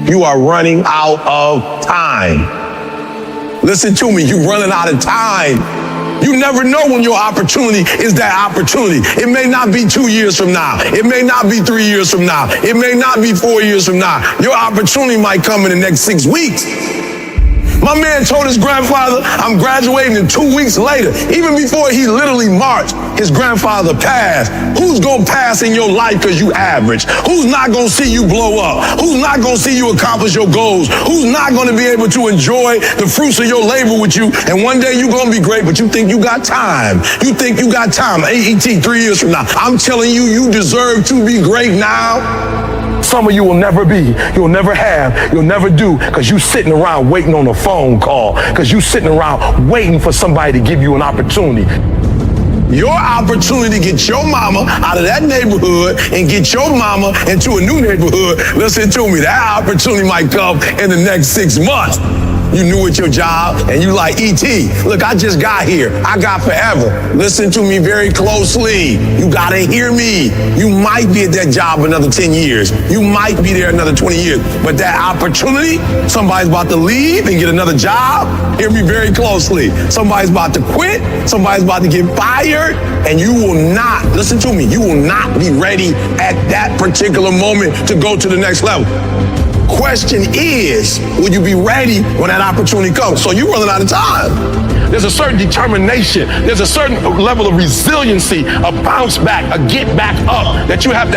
You are running out of time. Listen to me, you're running out of time. You never know when your opportunity is that opportunity. It may not be 2 years from now. It may not be 3 years from now. It may not be 4 years from now. Your opportunity might come in the next 6 weeks. My man told his grandfather, I'm graduating, and 2 weeks later, even before he literally marched, his grandfather passed. Who's gonna pass in your life because you average? Who's not gonna see you blow up? Who's not gonna see you accomplish your goals? Who's not gonna be able to enjoy the fruits of your labor with you? And one day you're gonna be great, but you think you got time. You think you got time. AET 3 years from now. I'm telling you, you deserve to be great now. Some of you will never be, you'll never have, you'll never do, because you sitting around waiting on a phone call, because you sitting around waiting for somebody to give you an opportunity. Your opportunity to get your mama out of that neighborhood and get your mama into a new neighborhood, listen to me, that opportunity might come in the next 6 months. You new at your job and you like, E.T., look, I just got here. I got forever. Listen to me very closely. You gotta hear me. You might be at that job another 10 years. You might be there another 20 years. But that opportunity, somebody's about to leave and get another job. Hear me very closely. Somebody's about to quit. Somebody's about to get fired. And you will not, listen to me, you will not be ready at that particular moment to go to the next level. Question is, will you be ready when that opportunity comes? So you're running out of time. There's a certain determination. There's a certain level of resiliency, a bounce back, a get back up that you have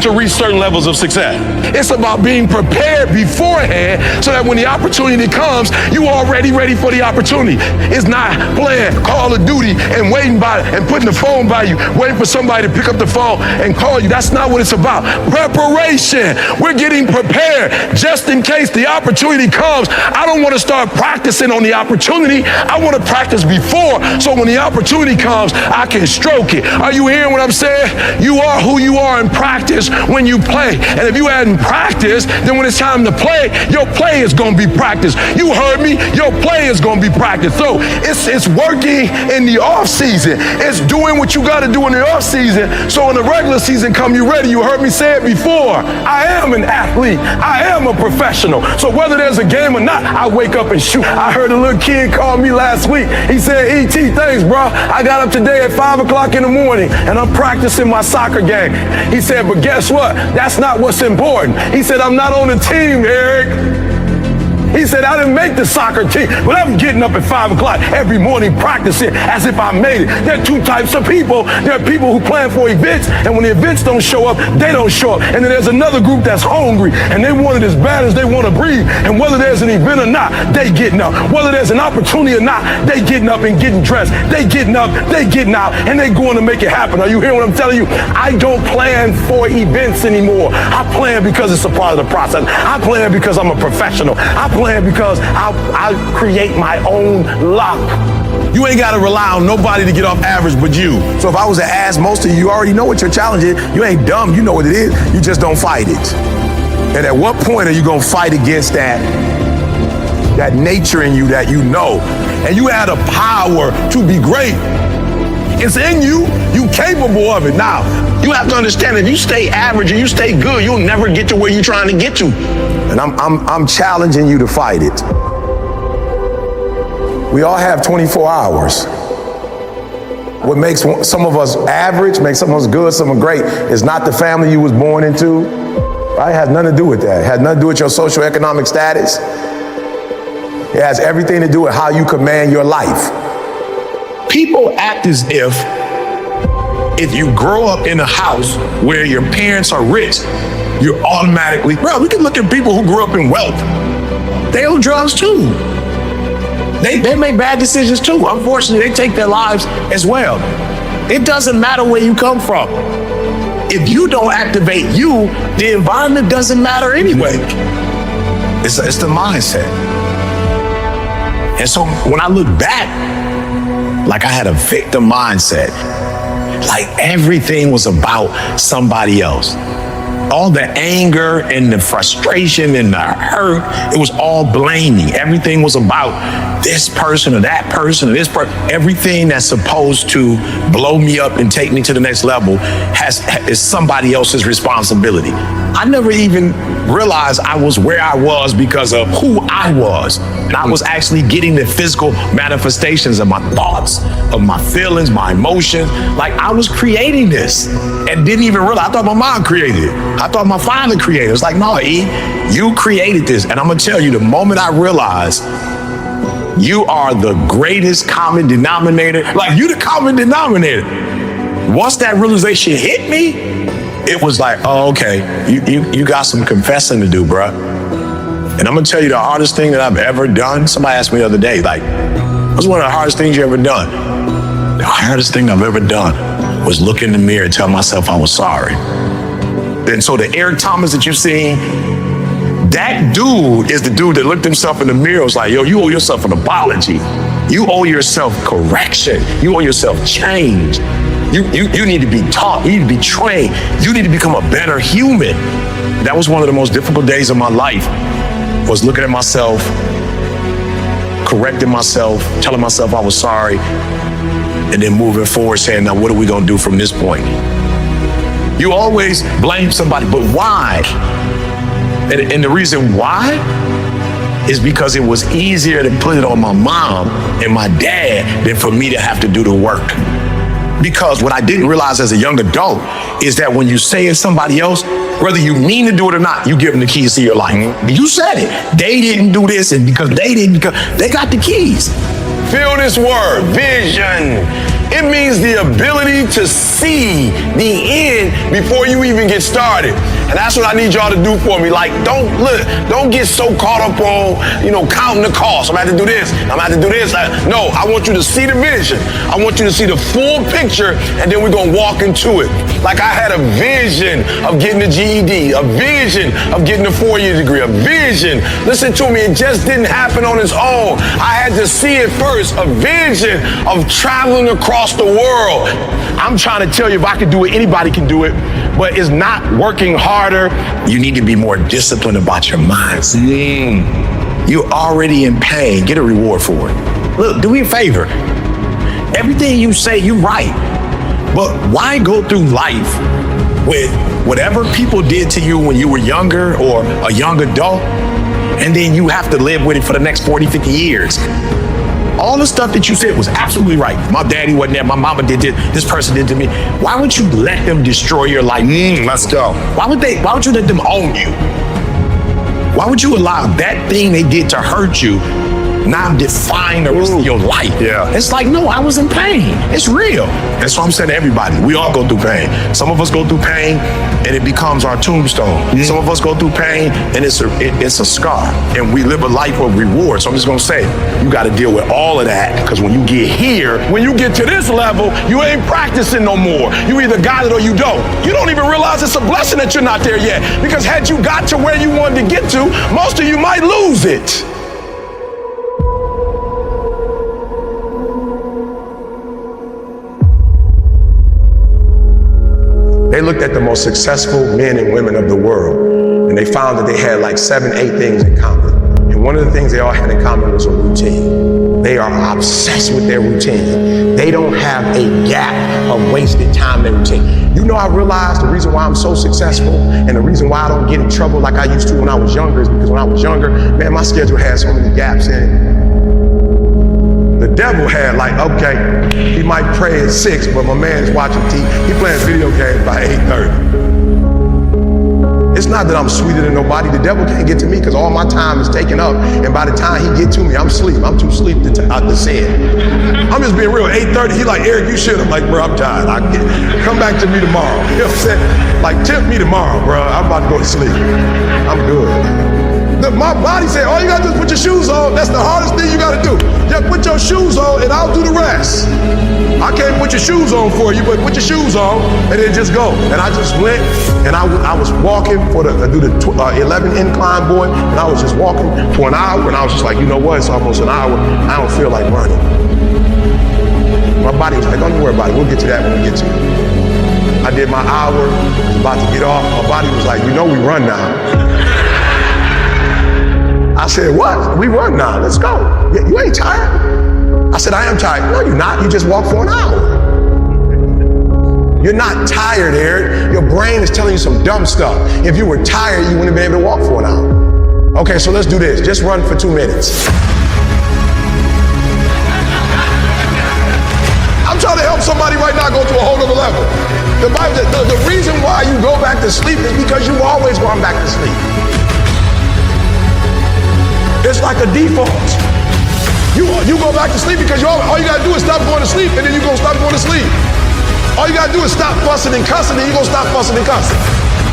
to reach certain levels of success. It's about being prepared beforehand so that when the opportunity comes, you are already ready for the opportunity. It's not playing Call of Duty and waiting by and putting the phone by you, waiting for somebody to pick up the phone and call you. That's not what it's about. Preparation. We're getting prepared just in case the opportunity comes. I don't want to start practicing on the opportunity. I want to practice before, so when the opportunity comes, I can stroke it. Are you hearing what I'm saying? You are who you are in practice when you play. And if you hadn't practiced, then when it's time to play, your play is going to be practiced. You heard me? Your play is going to be practiced. So it's working in the off season. It's doing what you got to do in the off season. So when the regular season come, you ready. You heard me say it before. I am an athlete. I am a professional. So whether there's a game or not, I wake up and shoot. I heard a little kid call me last week. He said, E.T., thanks, bro. I got up today at 5 o'clock in the morning and I'm practicing my soccer game. He said, but guess what? That's not what's important. He said, I'm not on the team, Eric. He said, I didn't make the soccer team, but I'm getting up at 5 o'clock every morning practicing as if I made it. There are two types of people. There are people who plan for events, and when the events don't show up, they don't show up. And then there's another group that's hungry, and they want it as bad as they want to breathe. And whether there's an event or not, they getting up. Whether there's an opportunity or not, they getting up and getting dressed. They getting up, they getting out, and they going to make it happen. Are you hearing what I'm telling you? I don't plan for events anymore. I plan because it's a part of the process. I plan because I'm a professional. I plan because I create my own luck. You ain't got to rely on nobody to get off average but you. So if I was to ask most of you, you already know what your challenge is. You ain't dumb. You know what it is. You just don't fight it. And at what point are you going to fight against that nature in you that you know? And you have the power to be great. It's in you. You capable of it. Now, you have to understand, if you stay average and you stay good, you'll never get to where you're trying to get to. And I'm challenging you to fight it. We all have 24 hours. What makes some of us average, makes some of us good, some of us great, is not the family you was born into. Right? It has nothing to do with that. It has nothing to do with your socioeconomic status. It has everything to do with how you command your life. People act as if you grow up in a house where your parents are rich, you're automatically, bro, we can look at people who grew up in wealth. They own drugs too. They make bad decisions too. Unfortunately, they take their lives as well. It doesn't matter where you come from. If you don't activate you, the environment doesn't matter anyway. It's the mindset. And so when I look back, like I had a victim mindset, like everything was about somebody else. All the anger and the frustration and the hurt, it was all blaming. Everything was about this person or that person or this person. Everything that's supposed to blow me up and take me to the next level is somebody else's responsibility. I never even realized I was where I was because of who I was. And I was actually getting the physical manifestations of my thoughts, of my feelings, my emotions. Like I was creating this and didn't even realize. I thought my mom created it. I thought my father created it. It's like, no, E, you created this. And I'm gonna tell you, the moment I realized you are the greatest common denominator, like you the common denominator. Once that realization hit me, it was like, oh, okay, you got some confessing to do, bruh. And I'm gonna tell you the hardest thing that I've ever done. Somebody asked me the other day, like, what's one of the hardest things you ever done? The hardest thing I've ever done was look in the mirror and tell myself I was sorry. And so the Eric Thomas that you've seen, that dude is the dude that looked himself in the mirror, was like, yo, you owe yourself an apology. You owe yourself correction. You owe yourself change. You need to be taught. You need to be trained. You need to become a better human. That was one of the most difficult days of my life, was looking at myself, correcting myself, telling myself I was sorry, and then moving forward saying, now what are we gonna do from this point? You always blame somebody, but why? And the reason why is because it was easier to put it on my mom and my dad than for me to have to do the work. Because what I didn't realize as a young adult is that when you say it's somebody else, whether you mean to do it or not, you give them the keys to your life. You said it. They didn't do this, and because they didn't, because they got the keys. Feel this word, vision. It means the ability to see the end before you even get started. And that's what I need y'all to do for me. Like, don't get so caught up on, counting the cost. I'm gonna have to do this. I'm gonna have to do this. No, I want you to see the vision. I want you to see the full picture, and then we're gonna walk into it. Like I had a vision of getting a GED, a vision of getting a 4-year degree, a vision. Listen to me, it just didn't happen on its own. I had to see it first, a vision of traveling across the world. I'm trying to tell you, if I can do it, anybody can do it, but it's not working harder. You need to be more disciplined about your mindset. You're already in pain. Get a reward for it. Look, do me a favor. Everything you say, you're right. But why go through life with whatever people did to you when you were younger or a young adult, and then you have to live with it for the next 40, 50 years? All the stuff that you said was absolutely right. My daddy wasn't there. My mama did this person did to me. Why would you let them destroy your life? Let's go. Why would you let them own you? Why would you allow that thing they did to hurt you now define the rest of your life? Yeah. It's like, no, I was in pain. It's real. That's what I'm saying to everybody. We all go through pain. Some of us go through pain and it becomes our tombstone. Some of us go through pain and it's a scar, and we live a life of reward. So I'm just gonna say, you gotta deal with all of that, because when you get here, when you get to this level, you ain't practicing no more. You either got it or you don't. You don't even realize it's a blessing that you're not there yet, because had you got to where you wanted to get to, most of you might lose it. They looked at the most successful men and women of the world, and they found that they had like 7, 8 things in common. And one of the things they all had in common was a routine. They are obsessed with their routine. They don't have a gap of wasted time in their routine. I realized the reason why I'm so successful and the reason why I don't get in trouble like I used to when I was younger is because when I was younger, man, my schedule had so many gaps in it. The devil had like, okay, he might pray at 6, but my man is watching TV. He playing video games by 8:30. It's not that I'm sweeter than nobody. The devil can't get to me because all my time is taken up, and by the time he get to me, I'm asleep. I'm too asleep to sin. I'm just being real. 8:30, he like, Eric, you should. I'm like, bro, I'm tired. Come back to me tomorrow. You know what I'm saying? Like, tempt me tomorrow, bro. I'm about to go to sleep. I'm good. My body said, all you gotta do is put your shoes on. That's the hardest thing you gotta do. Just put your shoes on and I'll do the rest. I can't put your shoes on for you, but put your shoes on and then just go. And I just went, and I was walking I do the 11 incline, boy, and I was just walking for an hour, and I was just like, you know what, it's almost an hour. I don't feel like running. My body was like, don't worry about it. We'll get to that when we get to it. I did my hour, I was about to get off. My body was like, you know we run now. I said, what? We run now, let's go. You ain't tired? I said, I am tired. No, you're not, you just walked for an hour. You're not tired, Eric. Your brain is telling you some dumb stuff. If you were tired, you wouldn't have been able to walk for an hour. Okay, so let's do this. Just run for 2 minutes. I'm trying to help somebody right now go to a whole other level. The Bible says the reason why you go back to sleep is because you've always gone back to sleep. It's like a default. You go back to sleep because all you gotta do is stop going to sleep, and then you're gonna stop going to sleep. All you gotta do is stop fussing and cussing, and you're gonna stop fussing and cussing.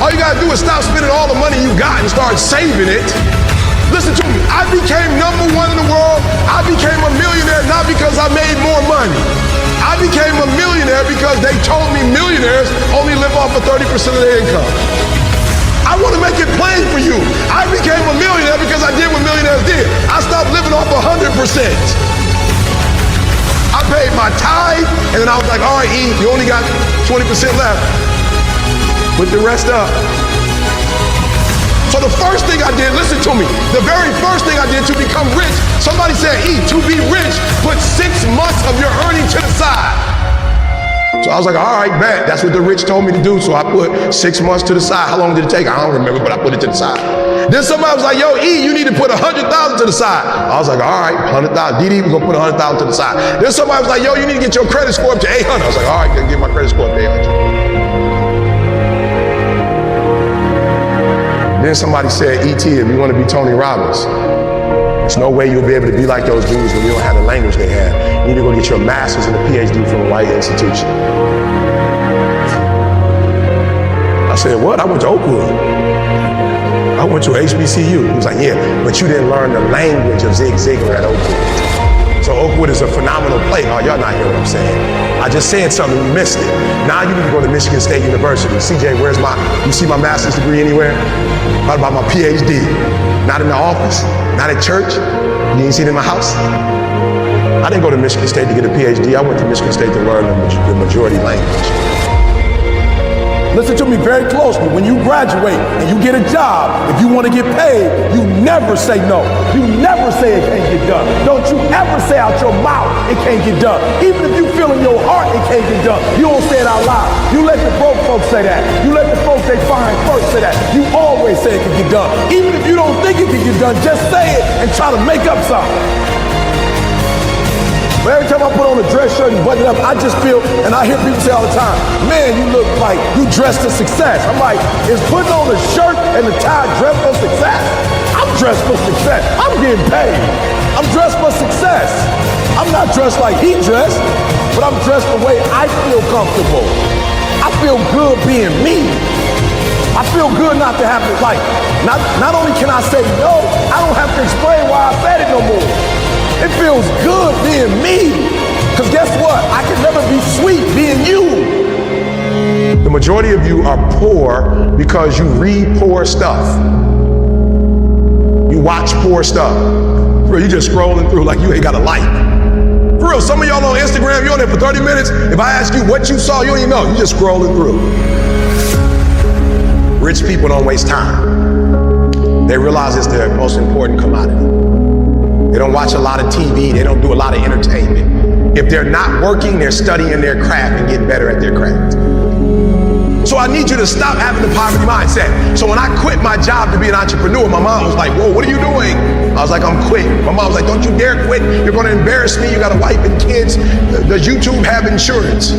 All you gotta do is stop spending all the money you got and start saving it. Listen to me, I became #1 in the world. I became a millionaire not because I made more money. I became a millionaire because they told me millionaires only live off of 30% of their income. I want to make it plain for you. I became a millionaire because I did what millionaires did. I stopped living off 100%. I paid my tithe, and then I was like, all right, E, you only got 20% left. Put the rest up. So the first thing I did, listen to me, the very first thing I did to become rich, somebody said, E, to be rich, put 6 months of your earning to the side. So I was like, all right, bet. That's what the rich told me to do. So I put 6 months to the side. How long did it take? I don't remember, but I put it to the side. Then somebody was like, yo, E, you need to put 100,000 to the side. I was like, all right, 100,000. DD, we're gonna put 100,000 to the side. Then somebody was like, yo, you need to get your credit score up to 800. I was like, all right, gonna get my credit score up to 800. Then somebody said, E.T., if you want to be Tony Robbins, there's no way you'll be able to be like those dudes when you don't have the language they have. You need to go get your master's and a PhD from a white institution. I said, what? I went to Oakwood. I went to HBCU. He was like, yeah, but you didn't learn the language of Zig Ziglar at Oakwood. So Oakwood is a phenomenal place. Oh, y'all not hearing what I'm saying. I just said something, you missed it. Now you need to go to Michigan State University. CJ, you see my master's degree anywhere? What about my PhD? Not in the office, not at church. You didn't see it in my house? I didn't go to Michigan State to get a PhD. I went to Michigan State to learn the majority language. Listen to me very closely. When you graduate and you get a job, if you want to get paid, you never say no. You never say it can't get done. Don't you ever say out your mouth it can't get done. Even if you feel in your heart it can't get done, you don't say it out loud. You let the broke folks say that. You let the folks they find first say that. You always say it can get done. Even if you don't think it can get done, just say it and try to make up something. But every time I put on a dress shirt and button it up, I just feel, and I hear people say all the time, man, you look like you dressed for success. I'm like, is putting on a shirt and a tie dressed for success? I'm dressed for success. I'm getting paid. I'm dressed for success. I'm not dressed like he dressed, but I'm dressed the way I feel comfortable. I feel good being me. I feel good not to have to, like, not only can I say no, I don't have to explain why I said it no more. It feels good being me. Because guess what? I can never be sweet being you. The majority of you are poor because you read poor stuff. You watch poor stuff. Bro, you just scrolling through like you ain't got a life. For real, some of y'all on Instagram, you're on there for 30 minutes. If I ask you what you saw, you don't even know. You just scrolling through. Rich people don't waste time. They realize it's their most important commodity. They don't watch a lot of TV. They don't do a lot of entertainment. If they're not working, they're studying their craft and getting better at their craft. So I need you to stop having the poverty mindset. So when I quit my job to be an entrepreneur, my mom was like, whoa, what are you doing? I was like, I'm quitting. My mom was like, don't you dare quit. You're going to embarrass me. You got a wife and kids. Does YouTube have insurance?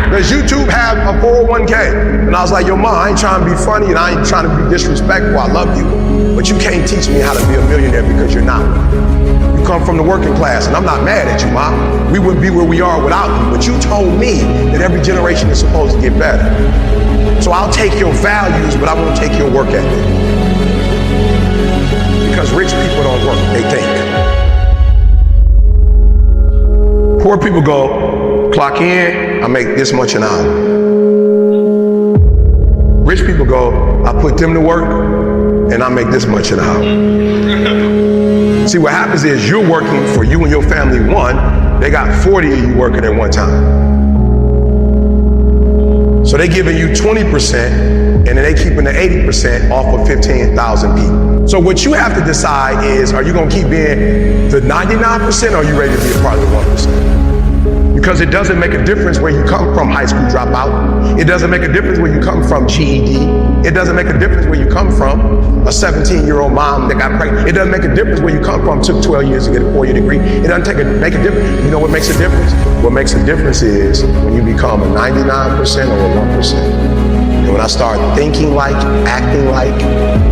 Does YouTube have a 401k? And I was like, yo, Mom, I ain't trying to be funny and I ain't trying to be disrespectful. I love you. But you can't teach me how to be a millionaire because you're not. You come from the working class, and I'm not mad at you, Mom. We wouldn't be where we are without you. But you told me that every generation is supposed to get better. So I'll take your values, but I won't take your work ethic. Because rich people don't work, they think. Poor people go, clock in, I make this much an hour. Rich people go, I put them to work, and I make this much an hour. See, what happens is you're working for you and your family, one, they got 40 of you working at one time. So they giving you 20%, and then they keeping the 80% off of 15,000 people. So what you have to decide is, are you gonna keep being the 99%, or are you ready to be a part of the 1%? Because it doesn't make a difference where you come from, high school dropout. It doesn't make a difference where you come from, GED. It doesn't make a difference where you come from, a 17-year-old mom that got pregnant. It doesn't make a difference where you come from, took 12 years to get a 4-year degree. It doesn't make a difference. You know what makes a difference? What makes a difference is when you become a 99% or a 1%. And when I start thinking like, acting like,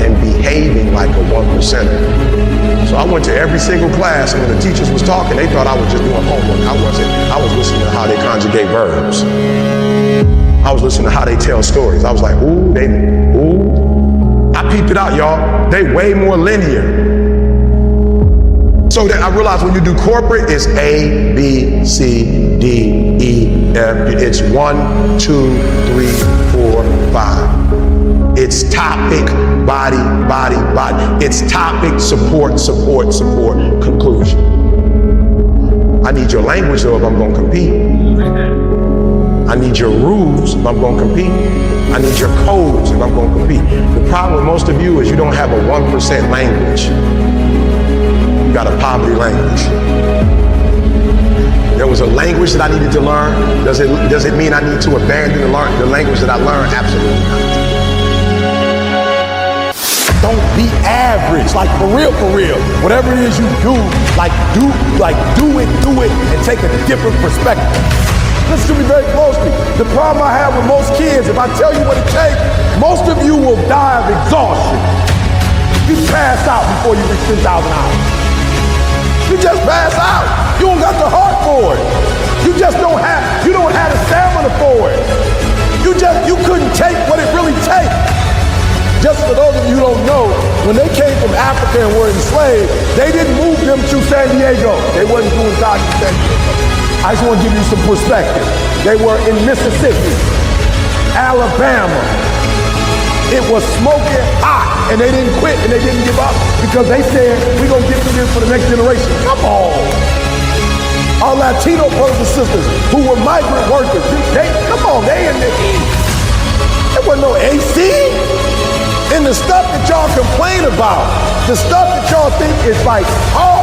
and behaving like a 1%er. So I went to every single class, and when the teachers was talking, they thought I was just doing homework. I wasn't. I was listening to how they conjugate verbs. I was listening to how they tell stories. I was like, ooh. I peeped it out, y'all. They way more linear. So that I realized when you do corporate, it's A, B, C, D, E, F. It's 1, 2, 3, 4, 5. It's topic, body. It's topic, support, conclusion. I need your language though if I'm gonna compete. I need your rules if I'm gonna compete. I need your codes if I'm gonna compete. The problem with most of you is you don't have a 1% language. You got a poverty language. There was a language that I needed to learn. Does it mean I need to abandon the language that I learned? Absolutely not. Don't be average, like for real. Whatever it is you do, do it and take a different perspective. Listen to me very closely. The problem I have with most kids, if I tell you what it takes, most of you will die of exhaustion. You pass out before you reach 10,000 hours. You just pass out. You don't got the heart for it. You don't have the stamina for it. You couldn't take what it really takes. Just for those of you who don't know, when they came from Africa and were enslaved, they didn't move them to San Diego. They wasn't doing San Diego. I just want to give you some perspective. They were in Mississippi, Alabama. It was smoking hot, and they didn't quit and they didn't give up because they said, we're going to get through this for the next generation. Come on. Our Latino brothers and sisters who were migrant workers, they in the heat. There wasn't no AC. And the stuff that y'all complain about, the stuff that y'all think is like, oh,